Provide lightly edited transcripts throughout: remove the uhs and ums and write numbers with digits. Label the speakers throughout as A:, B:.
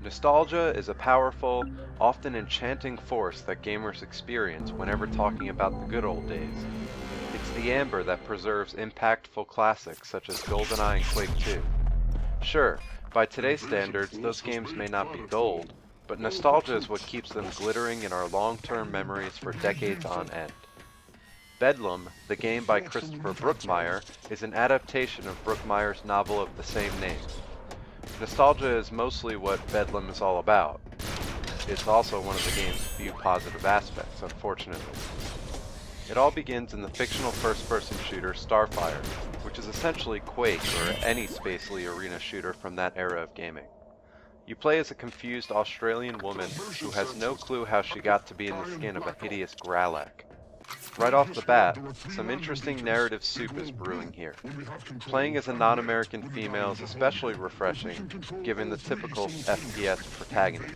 A: Nostalgia is a powerful, often enchanting force that gamers experience whenever talking about the good old days. It's the amber that preserves impactful classics such as GoldenEye and Quake 2. Sure, by today's standards, those games may not be gold, but nostalgia is what keeps them glittering in our long-term memories for decades on end. Bedlam, the game by Christopher Brookmyre, is an adaptation of Brookmyre's novel of the same name. Nostalgia is mostly what Bedlam is all about. It's also one of the game's few positive aspects, unfortunately. It all begins in the fictional first-person shooter Starfire, which is essentially Quake or any spacely arena shooter from that era of gaming. You play as a confused Australian woman who has no clue how she got to be in the skin of a hideous Gralak. Right off the bat, some interesting narrative soup is brewing here. Playing as a non-American female is especially refreshing, given the typical FPS protagonist.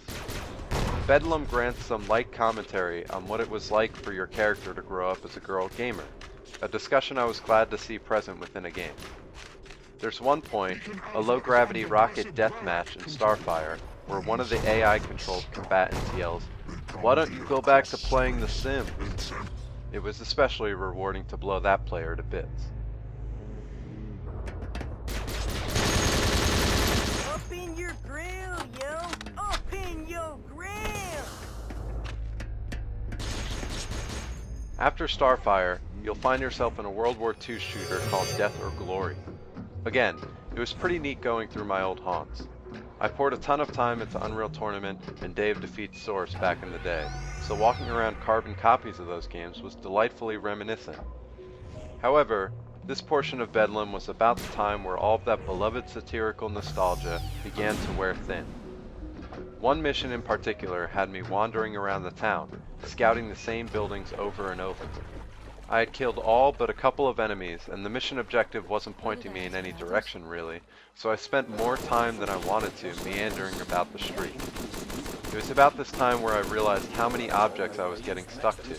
A: Bedlam grants some light commentary on what it was like for your character to grow up as a girl gamer, a discussion I was glad to see present within a game. There's one point, a low-gravity rocket deathmatch in Starfire, where one of the AI-controlled combatants yells, "Why don't you go back to playing The Sims?" It was especially rewarding to blow that player to bits.
B: Up in your grill, yo! Up in your grill!
A: After Starfire, you'll find yourself in a World War II shooter called Death or Glory. Again, it was pretty neat going through my old haunts. I poured a ton of time into Unreal Tournament and Day of Defeat Source back in the day, so walking around carbon copies of those games was delightfully reminiscent. However, this portion of Bedlam was about the time where all of that beloved satirical nostalgia began to wear thin. One mission in particular had me wandering around the town, scouting the same buildings over and over. I had killed all but a couple of enemies, and the mission objective wasn't pointing me in any direction really, so I spent more time than I wanted to meandering about the street. It was about this time where I realized how many objects I was getting stuck to.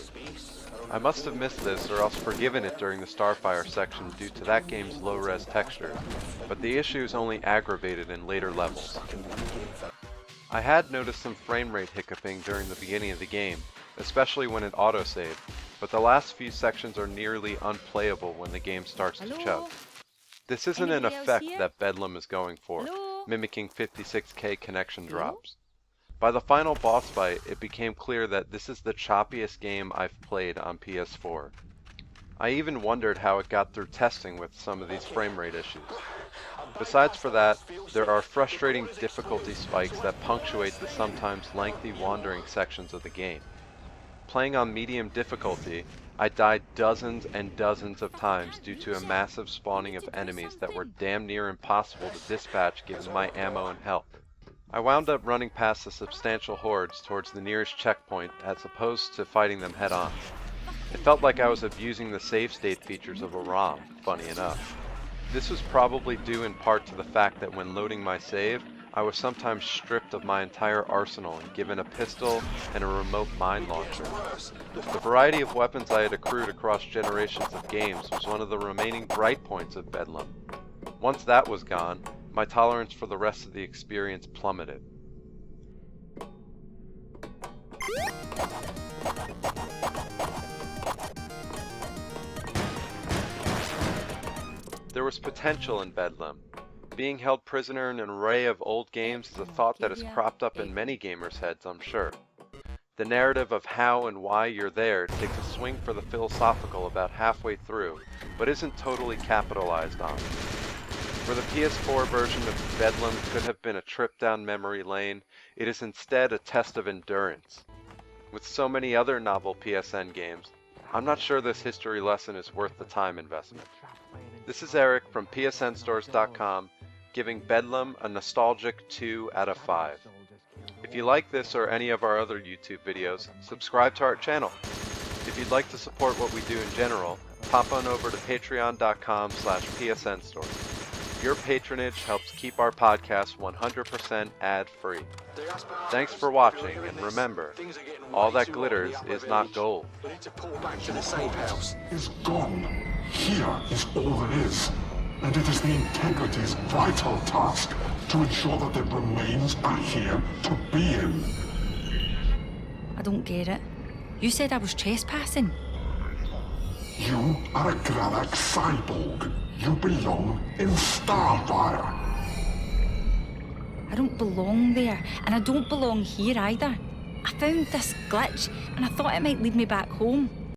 A: I must have missed this or else forgiven it during the Starfire section due to that game's low-res textures, but the issue is only aggravated in later levels. I had noticed some frame rate hiccuping during the beginning of the game, especially when it autosaved, but the last few sections are nearly unplayable when the game starts to chug. This isn't an effect that Bedlam is going for, mimicking 56K connection drops. By the final boss fight, it became clear that this is the choppiest game I've played on PS4. I even wondered how it got through testing with some of these frame rate issues. Besides for that, there are frustrating difficulty spikes that punctuate the sometimes lengthy wandering sections of the game. Playing on medium difficulty, I died dozens and dozens of times due to a massive spawning of enemies that were damn near impossible to dispatch given my ammo and health. I wound up running past the substantial hordes towards the nearest checkpoint as opposed to fighting them head on. It felt like I was abusing the save state features of a ROM, funny enough. This was probably due in part to the fact that when loading my save, I was sometimes stripped of my entire arsenal and given a pistol and a remote mine launcher. The variety of weapons I had accrued across generations of games was one of the remaining bright points of Bedlam. Once that was gone, my tolerance for the rest of the experience plummeted. There was potential in Bedlam. Being held prisoner in an array of old games is a thought that has cropped up in many gamers' heads, I'm sure. The narrative of how and why you're there takes a swing for the philosophical about halfway through, but isn't totally capitalized on. Where the PS4 version of Bedlam could have been a trip down memory lane, it is instead a test of endurance. With so many other novel PSN games, I'm not sure this history lesson is worth the time investment. This is Eric from PSNstores.com, giving Bedlam a nostalgic 2 out of 5. If you like this or any of our other YouTube videos, subscribe to our channel. If you'd like to support what we do in general, pop on over to patreon.com/PSNstore. Your patronage helps keep our podcast 100% ad-free. Thanks for watching, and remember, all that glitters is not gold.
C: Is gone. Here is all there is, and it is the integrity's vital task to ensure that the remains are here to be in.
D: I don't get it. You said I was trespassing.
C: You are a Granach cyborg. You belong in Starfire.
D: I don't belong there, and I don't belong here either. I found this glitch, and I thought it might lead me back home.